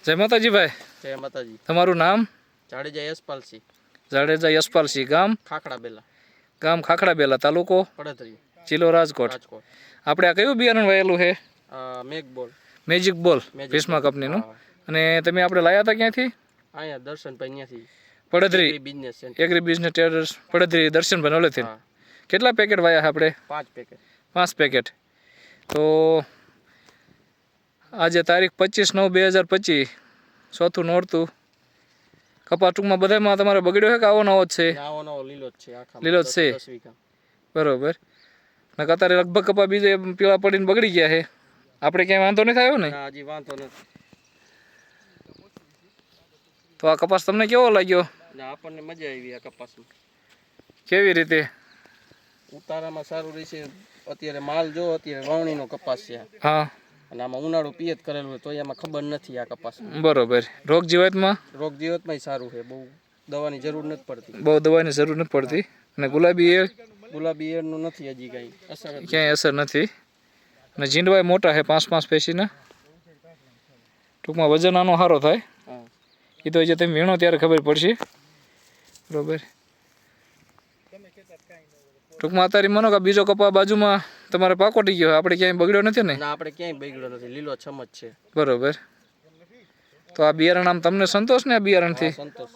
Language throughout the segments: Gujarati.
જય માતાજી ભાઈ. જય માતાજી. તમારું નામ? જાડેજા યશપાલસિંહ. જાડેજા યશપાલસિંહ. ગામ? ખાખડાબેલા. ગામ ખાખડાબેલા, તાલુકો પડતરી, જિલ્લો રાજકોટ. રાજકોટ. આપણે આ કયું બિયારણ વાયેલું છે? મેઘબોલ. મેજિક બોલ ભીષ્મા કંપનીનું. અને તમે આપણે લાયા હતા ક્યાંથી? અહીંયા દર્શનભાઈ ત્યાંથી. પડદરી business agri business traders પડદરી Darshanbhai નોલેથી. કેટલા પેકેટ વાયા આપણે? 5 પેકેટ. 5 પેકેટ. તો આજે તારીખ 25/9/2025, ચોથું નોરતું. કપા ટૂંકમાં બધામાં તમારે બગડ્યો છે કે આવો નવો જ છે? આવો નવો લીલો જ છે. લીલો જ છે. બરોબર. ને અત્યારે લગભગ કપા બીજે પીળા પડીને બગડી ગયા છે. આપણે ક્યાંય વાંધો નથી આવ્યો ને? હજી વાંધો નથી. તો આ કપાસ તમને કેવો લાગ્યો? આપણને મજા આવી આ કપાસમાં. કેવી રીતે? ઉતારામાં સારું રહેશે. અત્યારે માલ જો, અત્યારે વાવણીનો કપાસ છે. હા. અને આમાં ઉનાળુ પિયત કરેલું હોય તો એમાં ખબર નથી આ કપાસ. બરોબર. રોગ જીવાતમાં? રોગ જીવાતમાં સારું છે. બહુ દવાની જરૂર નથી પડતી. બહુ દવાની જરૂર નથી પડતી. અને ગુલાબી એરનું નથી હજી કાંઈ અસર. ક્યાંય અસર નથી. અને જીંડવાય મોટા છે 5-5 પેશીના. ટૂંકમાં વજન આનો સારો થાય. એ તો જે તમે વીણો ત્યારે ખબર પડશે. બરોબર. ટૂંકમાં અત્યારે માનો કે બીજો કપા બાજુમાં તમારે પાકોટી ગયો, આપણે ક્યાંય બગડ્યો નથી ને? ના, આપણે ક્યાંય બગડ્યો નથી. લીલો છમ જ છે. બરોબર. તો આ બિયારણ આમ તમને સંતોષ ને? આ બિયારણથી સંતોષ.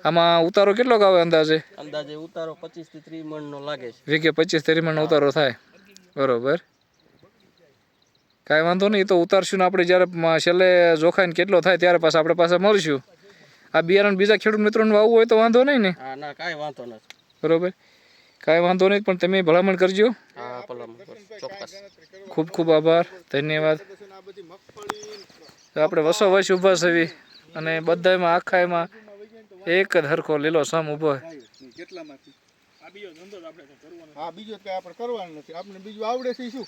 આમાં ઉતારો કેટલો આવે અંદાજે? અંદાજે ઉતારો 25 થી 30 મણનો લાગે છે. વીઘે 25-30 મણનો ઉતારો થાય. બરોબર. કાંઈ વાંધો નહીં. તો ઉતારશું ને આપણે જ્યારે છેલ્લે જોખાઈને કેટલો થાય ત્યારે પાછા આપણે પાસે મળીશું. આ બિયારણ બીજા ખેડૂત મિત્રોને વાવવું હોય તો વાંધો નહીં ને? હા, ના, કાંઈ વાંધો નથી. બરોબર. કાંઈ વાંધો નહીં, પણ તમે ભલામણ કરજો. હા, ભલામણ ચોક્કસ. ખૂબ ખૂબ આભાર, ધન્યવાદ. આપણે વસો વસ ઊભા છે અને બધામાં આખા એમાં એક જ હરખો લીલો સમ ઊભો. કેટલામાંથી આ બીજો ધંધો આપણે કરવાનો. હા, બીજો કઈ આપણે કરવાનો નથી. આપણે બીજું આવડે છે શું?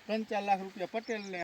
3-4 લાખ રૂપિયા પટેલ ને